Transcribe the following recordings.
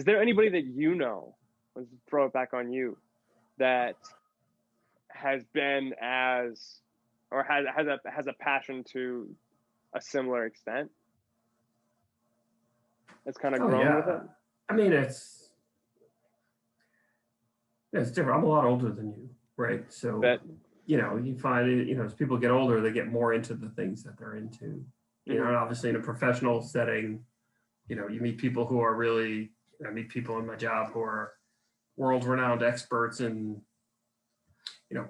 Is there anybody that you know, let's throw it back on you, that has been as, or has a passion to a similar extent? It's kind of Oh grown with yeah. it. I mean, it's different. I'm a lot older than you, right? So, That you find it, as people get older, they get more into the things that they're into. Mhm. And obviously in a professional setting, you meet people who are really, I meet people in my job who are world-renowned experts in,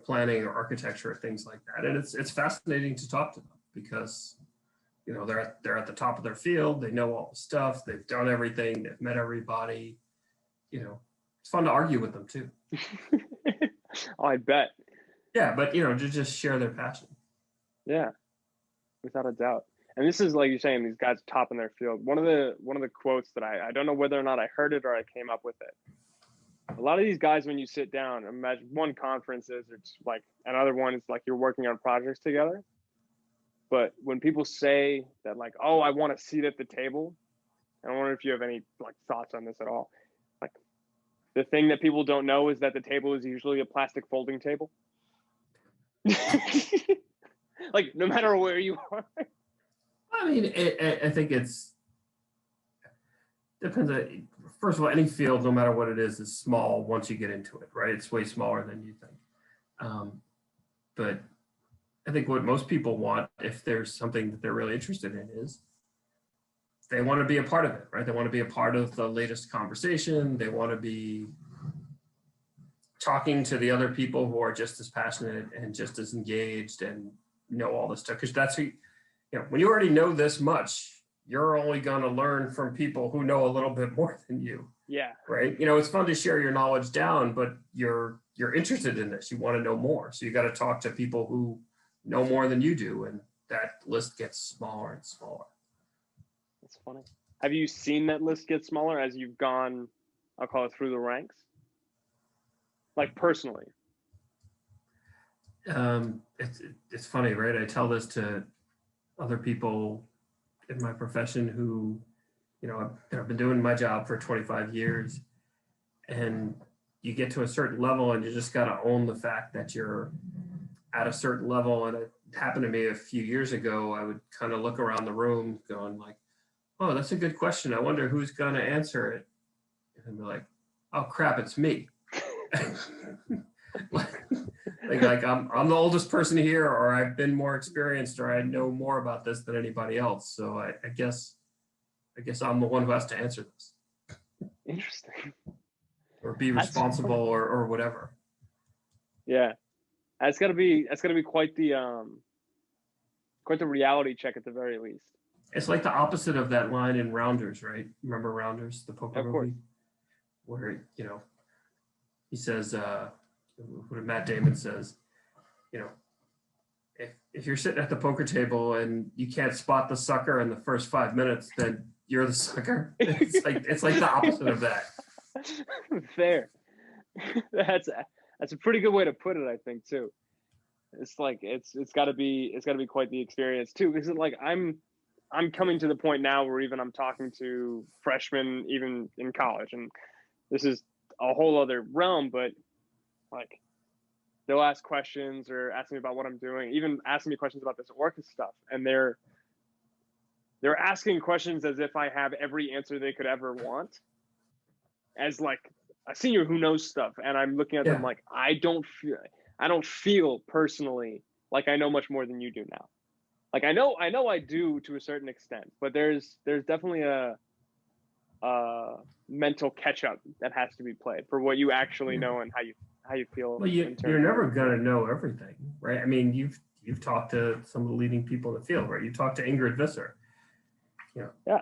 planning or architecture or things like that. And it's fascinating to talk to them because, they're at the top of their field. They know all the stuff. They've done everything. They've met everybody. It's fun to argue with them too. Oh, I bet. Yeah, but to just share their passion. Yeah, without a doubt. And this is like you're saying, these guys are top in their field. One of the quotes that I don't know whether or not I heard it or I came up with it. A lot of these guys, when you sit down, imagine one conference is it's like another one is like you're working on projects together. But when people say that, like, oh, I want a seat at the table, I wonder if you have any like thoughts on this at all. Like, the thing that people don't know is that the table is usually a plastic folding table. Like, no matter where you are. I mean, I think it's depends. First of all, any field, no matter what it is small once you get into it, right? It's way smaller than you think. But I think what most people want, if there's something that they're really interested in, is they want to be a part of it, right? They want to be a part of the latest conversation. They want to be talking to the other people who are just as passionate and just as engaged and know all this stuff. Because that's when you already know this much, you're only going to learn from people who know a little bit more than you. Yeah. Right. It's fun to share your knowledge down, but you're interested in this. You want to know more. So you got to talk to people who know more than you do. And that list gets smaller and smaller. That's funny. Have you seen that list get smaller as you've gone, I'll call it, through the ranks? Like, personally? It's funny, right? I tell this to other people in my profession who, I've been doing my job for 25 years, and you get to a certain level and you just got to own the fact that you're at a certain level. And it happened to me a few years ago. I would kind of look around the room going like, oh, that's a good question. I wonder who's going to answer it. And be like, oh crap, it's me. like I'm the oldest person here, or I've been more experienced, or I know more about this than anybody else. So I guess I'm the one who has to answer this. Interesting. Or be responsible or whatever. Yeah. That's gotta be quite the reality check at the very least. It's like the opposite of that line in Rounders, right? Remember Rounders, the poker movie? Where, he says, what Matt Damon says, if you're sitting at the poker table and you can't spot the sucker in the first 5 minutes, then you're the sucker. It's like the opposite of that. Fair. That's a pretty good way to put it, I think, too. It's like it's got to be quite the experience too, because like I'm coming to the point now where even I'm talking to freshmen even in college, and this is a whole other realm, but like they'll ask questions or ask me about what I'm doing, even asking me questions about this Orca stuff, and they're asking questions as if I have every answer they could ever want, as like a senior who knows stuff, and I'm looking at them like I don't feel personally like I know much more than you do now. Like I know I do to a certain extent, but there's definitely a mental catch up that has to be played for what you actually know and how you feel. Well, you're never gonna know everything, right? I mean, you've talked to some of the leading people in the field, right? You talked to Ingrid Visser.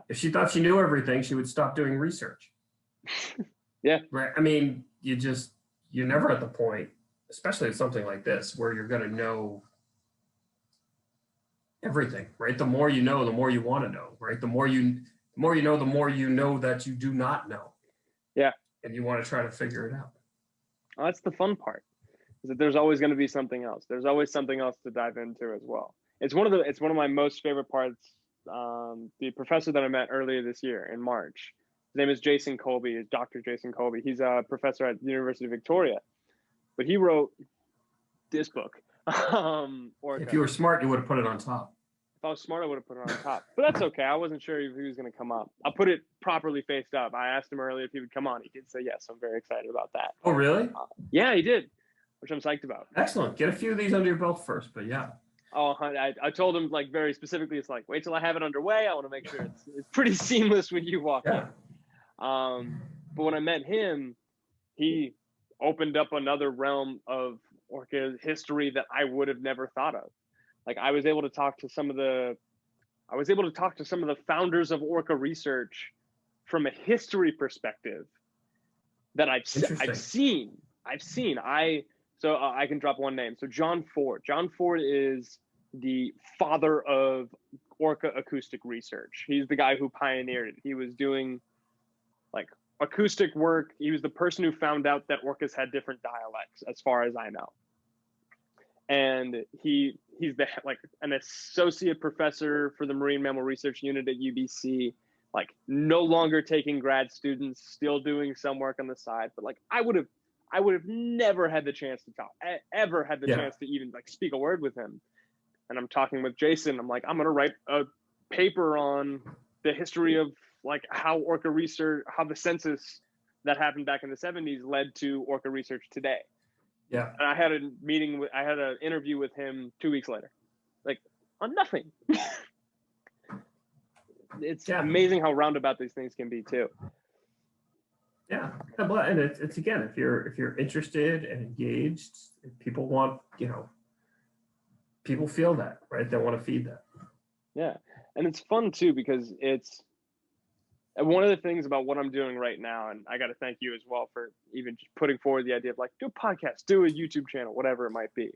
If she thought she knew everything, she would stop doing research. Yeah. Right. I mean, you're never at the point, especially with something like this, where you're going to know everything, right? The more you know, the more you want to know, right? The more you know, the more you know that you do not know. Yeah. And you want to try to figure it out. Well, that's the fun part, is that there's always going to be something else. There's always something else to dive into as well. It's one of my most favorite parts. The professor that I met earlier this year in March, name is Jason Colby, is Dr. Jason Colby. He's a professor at the University of Victoria, but he wrote this book. Orca. If you were smart, you would have put it on top. If I was smart, I would have put it on top. But that's okay. I wasn't sure if he was going to come up. I'll put it properly faced up. I asked him earlier if he would come on. He did say yes. I'm very excited about that. Oh, really? Yeah, he did, which I'm psyched about. Excellent. Get a few of these under your belt first, but yeah. Oh, I told him like very specifically, it's like, wait till I have it underway. I want to make sure it's pretty seamless when you walk in. But when I met him, he opened up another realm of orca history that I would have never thought of. Like I was able to talk to some of the founders of orca research from a history perspective that I've seen. So I can drop one name. So John Ford. John Ford is the father of orca acoustic research. He's the guy who pioneered it. He was doing like acoustic work. He was the person who found out that orcas had different dialects, as far as I know. And he's an associate professor for the Marine Mammal Research Unit at UBC, like no longer taking grad students, still doing some work on the side. But like I would have never had the chance to talk, ever had the chance to even like speak a word with him. And I'm talking with Jason. I'm like, I'm going to write a paper on the history of like how orca research, how the census that happened back in the 70s led to orca research today. Yeah. And I had an interview with him 2 weeks later, like on nothing. It's amazing how roundabout these things can be too. Yeah, and it's again, if you're interested and engaged, if people want, people feel that, right? They want to feed that. Yeah, and it's fun too because it's one of the things about what I'm doing right now, and I got to thank you as well for even just putting forward the idea of like do a podcast, do a YouTube channel, whatever it might be,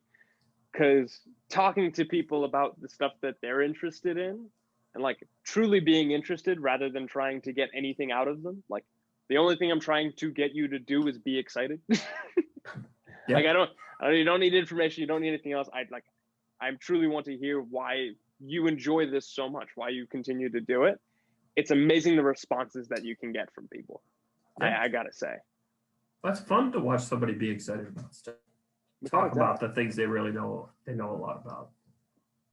because talking to people about the stuff that they're interested in and like truly being interested rather than trying to get anything out of them, like. The only thing I'm trying to get you to do is be excited. Like you don't need information. You don't need anything else. I truly want to hear why you enjoy this so much, why you continue to do it. It's amazing the responses that you can get from people. Yeah. I gotta say. That's fun to watch somebody be excited about stuff. Talk about the things they really know. They know a lot about.